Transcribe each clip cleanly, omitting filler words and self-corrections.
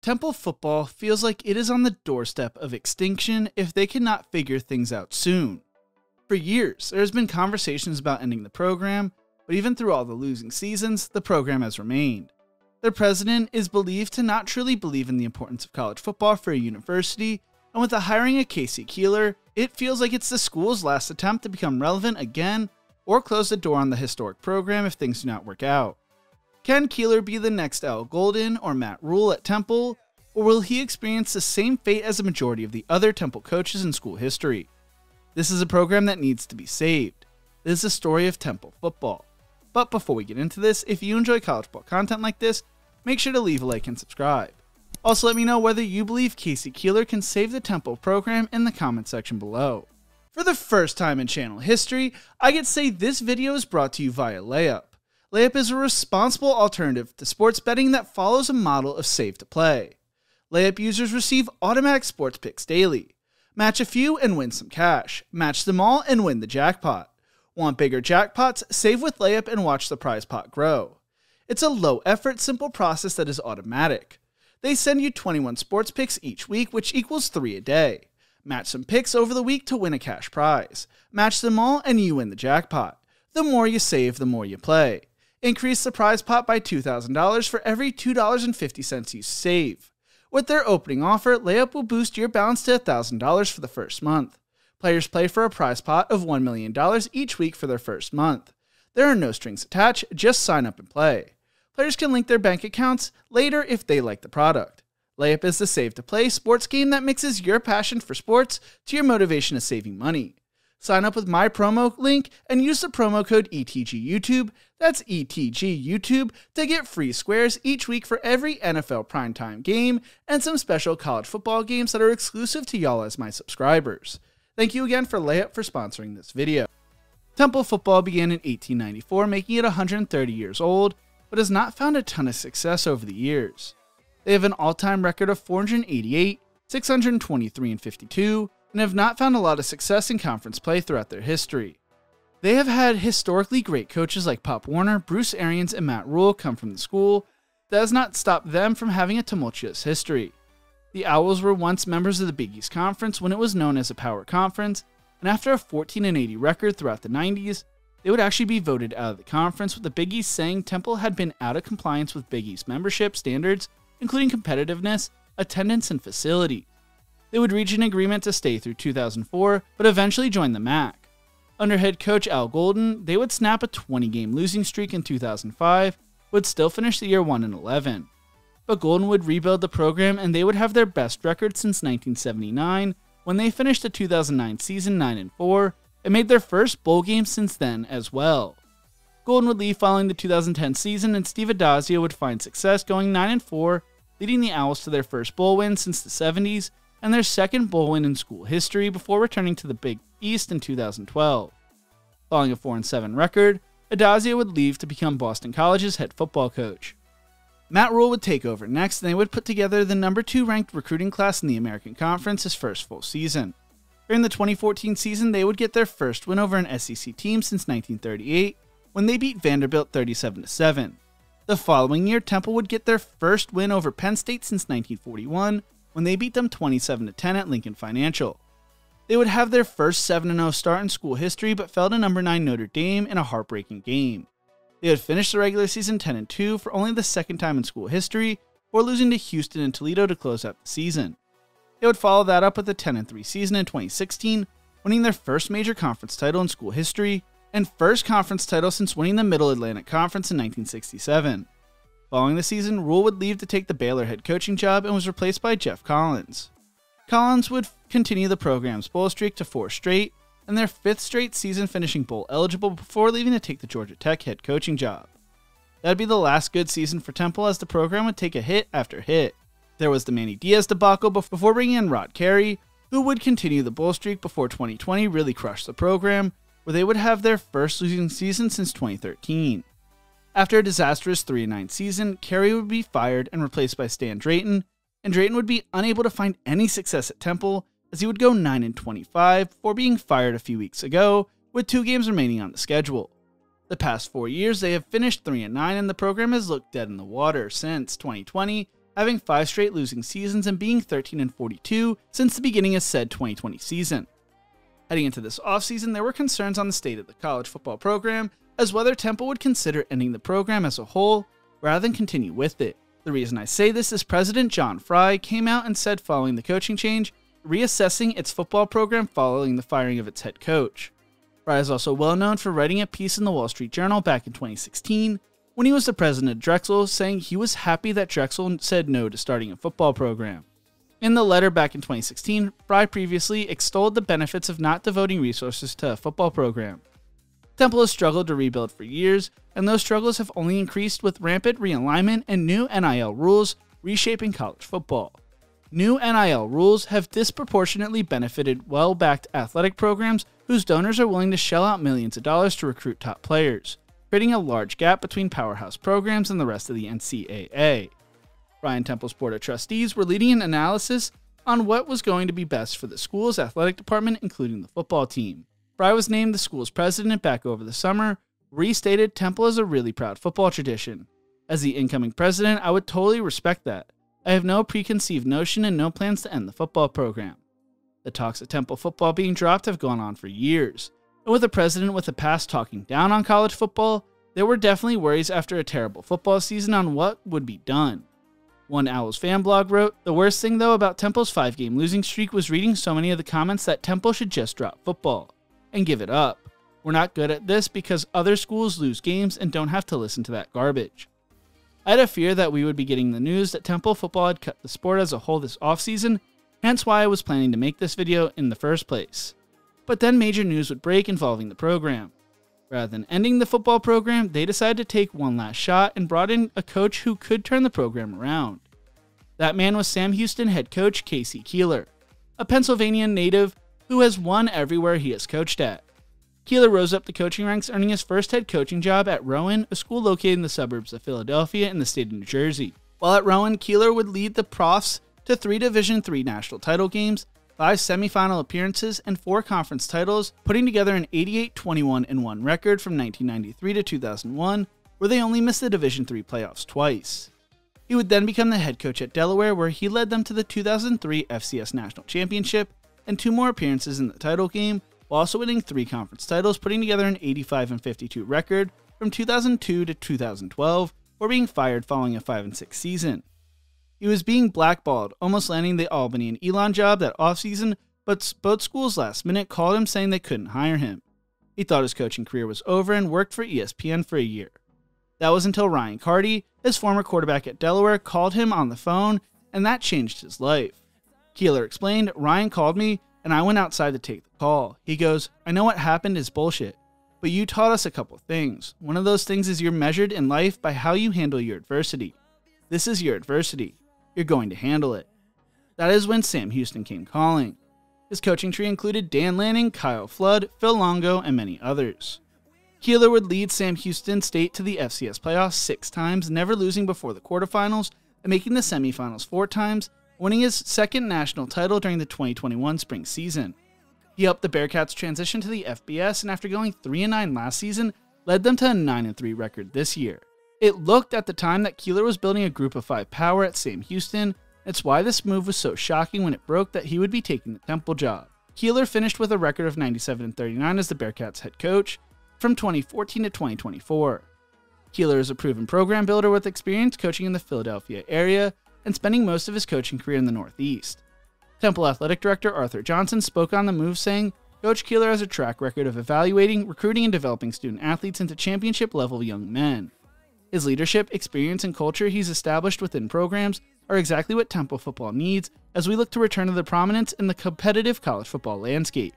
Temple football feels like it is on the doorstep of extinction if they cannot figure things out soon. For years, there has been conversations about ending the program, but even through all the losing seasons, the program has remained. Their president is believed to not truly believe in the importance of college football for a university, and with the hiring of KC Keeler, it feels like it's the school's last attempt to become relevant again or close the door on the historic program if things do not work out. Can Keeler be the next Al Golden or Matt Rhule at Temple, or will he experience the same fate as a majority of the other Temple coaches in school history? This is a program that needs to be saved. This is a story of Temple football. But before we get into this, if you enjoy college football content like this, make sure to leave a like and subscribe. Also, let me know whether you believe KC Keeler can save the Temple program in the comment section below. For the first time in channel history, I get to say this video is brought to you via Layup. Layup is a responsible alternative to sports betting that follows a model of save to play. Layup users receive automatic sports picks daily. Match a few and win some cash. Match them all and win the jackpot. Want bigger jackpots? Save with Layup and watch the prize pot grow. It's a low-effort, simple process that is automatic. They send you 21 sports picks each week, which equals 3 a day. Match some picks over the week to win a cash prize. Match them all and you win the jackpot. The more you save, the more you play. Increase the prize pot by $2,000 for every $2.50 you save. With their opening offer, Layup will boost your balance to $1,000 for the first month. Players play for a prize pot of $1 million each week for their first month. There are no strings attached, just sign up and play. Players can link their bank accounts later if they like the product. Layup is the save-to-play sports game that mixes your passion for sports to your motivation of saving money. Sign up with my promo link and use the promo code ETGYOUTUBE, that's ETGYOUTUbe, to get free squares each week for every NFL primetime game and some special college football games that are exclusive to y'all as my subscribers. Thank you again for Layup for sponsoring this video. Temple football began in 1894, making it 130 years old, but has not found a ton of success over the years. They have an all-time record of 488, 623-52, and have not found a lot of success in conference play throughout their history. They have had historically great coaches like Pop Warner, Bruce Arians, and Matt Rhule come from the school. That has not stopped them from having a tumultuous history. The Owls were once members of the Big East Conference when it was known as a power conference, and after a 14-80 record throughout the 90s, they would actually be voted out of the conference, with the Big East saying Temple had been out of compliance with Big East membership standards, including competitiveness, attendance, and facility. They would reach an agreement to stay through 2004, but eventually join the MAC. Under head coach Al Golden, they would snap a 20-game losing streak in 2005, would still finish the year 1-11. But Golden would rebuild the program and they would have their best record since 1979, when they finished the 2009 season 9-4, and made their first bowl game since then as well. Golden would leave following the 2010 season, and Steve Addazio would find success going 9-4, leading the Owls to their first bowl win since the 70s, and their second bowl win in school history before returning to the Big East in 2012. Following a 4-7 record, Addazio would leave to become Boston College's head football coach. Matt Rhule would take over next, and they would put together the number 2 ranked recruiting class in the American Conference his first full season. During the 2014 season, they would get their first win over an SEC team since 1938, when they beat Vanderbilt 37-7. The following year, Temple would get their first win over Penn State since 1941, when they beat them 27-10 at Lincoln Financial. They would have their first 7-0 start in school history, but fell to number 9 Notre Dame in a heartbreaking game. They would finish the regular season 10-2 for only the second time in school history, before losing to Houston and Toledo to close out the season. They would follow that up with a 10-3 season in 2016, winning their first major conference title in school history, and first conference title since winning the Middle Atlantic Conference in 1967. Following the season, Rhule would leave to take the Baylor head coaching job and was replaced by Jeff Collins. Collins would continue the program's bowl streak to 4 straight, and their 5th straight season finishing bowl eligible before leaving to take the Georgia Tech head coaching job. That would be the last good season for Temple, as the program would take a hit after hit. There was the Manny Diaz debacle before bringing in Rod Carey, who would continue the bowl streak before 2020 really crushed the program, where they would have their first losing season since 2013. After a disastrous 3-9 season, Carey would be fired and replaced by Stan Drayton, and Drayton would be unable to find any success at Temple, as he would go 9-25 before being fired a few weeks ago, with 2 games remaining on the schedule. The past 4 years, they have finished 3-9, and the program has looked dead in the water since 2020, having 5 straight losing seasons and being 13-42 since the beginning of said 2020 season. Heading into this offseason, there were concerns on the state of the college football program, as whether Temple would consider ending the program as a whole rather than continue with it. The reason I say this is President John Fry came out and said following the coaching change, reassessing its football program following the firing of its head coach. Fry is also well known for writing a piece in the Wall Street Journal back in 2016 when he was the president of Drexel, saying he was happy that Drexel said no to starting a football program. In the letter back in 2016, Fry previously extolled the benefits of not devoting resources to a football program. Temple has struggled to rebuild for years, and those struggles have only increased with rampant realignment and new NIL rules reshaping college football. New NIL rules have disproportionately benefited well-backed athletic programs whose donors are willing to shell out millions of dollars to recruit top players, creating a large gap between powerhouse programs and the rest of the NCAA. Fry and Temple's Board of Trustees were leading an analysis on what was going to be best for the school's athletic department, including the football team. Fry was named the school's president back over the summer, restated Temple as a really proud football tradition. As the incoming president, I would totally respect that. I have no preconceived notion and no plans to end the football program. The talks of Temple football being dropped have gone on for years, and with a president with a past talking down on college football, there were definitely worries after a terrible football season on what would be done. One Owls fan blog wrote, "The worst thing though about Temple's 5-game losing streak was reading so many of the comments that Temple should just drop football and give it up. We're not good at this because other schools lose games and don't have to listen to that garbage." I had a fear that we would be getting the news that Temple football had cut the sport as a whole this offseason, hence why I was planning to make this video in the first place. But then major news would break involving the program. Rather than ending the football program, they decided to take one last shot and brought in a coach who could turn the program around. That man was Sam Houston head coach KC Keeler, a Pennsylvania native who has won everywhere he has coached at. Keeler rose up the coaching ranks, earning his first head coaching job at Rowan, a school located in the suburbs of Philadelphia in the state of New Jersey. While at Rowan, Keeler would lead the Profs to 3 Division III national title games, 5 semifinal appearances, and 4 conference titles, putting together an 88-21-1 record from 1993 to 2001, where they only missed the Division III playoffs twice. He would then become the head coach at Delaware, where he led them to the 2003 FCS National Championship and 2 more appearances in the title game, while also winning 3 conference titles, putting together an 85-52 record from 2002 to 2012, or being fired following a 5-6 season. He was being blackballed, almost landing the Albany and Elon job that offseason, but both schools last minute called him saying they couldn't hire him. He thought his coaching career was over and worked for ESPN for a year. That was until Ryan Carty, his former quarterback at Delaware, called him on the phone, and that changed his life. Keeler explained, "Ryan called me, and I went outside to take the call. He goes, 'I know what happened is bullshit, but you taught us a couple things. One of those things is you're measured in life by how you handle your adversity. This is your adversity. You're going to handle it.' That is when Sam Houston came calling. His coaching tree included Dan Lanning, Kyle Flood, Phil Longo, and many others. Keeler would lead Sam Houston State to the FCS playoffs 6 times, never losing before the quarterfinals, and making the semifinals 4 times, winning his second national title during the 2021 spring season. He helped the Bearcats transition to the FBS, and after going 3-9 last season, led them to a 9-3 record this year. It looked at the time that Keeler was building a group of 5 power at Sam Houston. It's why this move was so shocking when it broke that he would be taking the Temple job. Keeler finished with a record of 97-39 as the Bearcats head coach from 2014 to 2024. Keeler is a proven program builder with experience coaching in the Philadelphia area and spending most of his coaching career in the Northeast. Temple Athletic Director Arthur Johnson spoke on the move, saying, "Coach Keeler has a track record of evaluating, recruiting, and developing student athletes into championship-level young men. His leadership, experience, and culture he's established within programs are exactly what Temple football needs as we look to return to the prominence in the competitive college football landscape."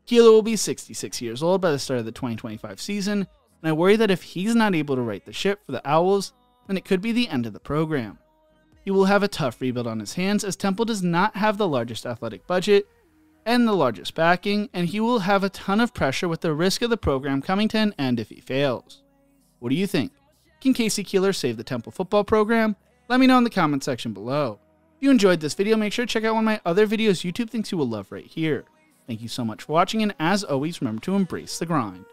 Keeler will be 66 years old by the start of the 2025 season, and I worry that if he's not able to right the ship for the Owls, then it could be the end of the program. He will have a tough rebuild on his hands as Temple does not have the largest athletic budget and the largest backing, and he will have a ton of pressure with the risk of the program coming to an end if he fails. What do you think? Can KC Keeler save the Temple football program? Let me know in the comment section below. If you enjoyed this video, make sure to check out one of my other videos YouTube thinks you will love right here. Thank you so much for watching, and as always, remember to embrace the grind.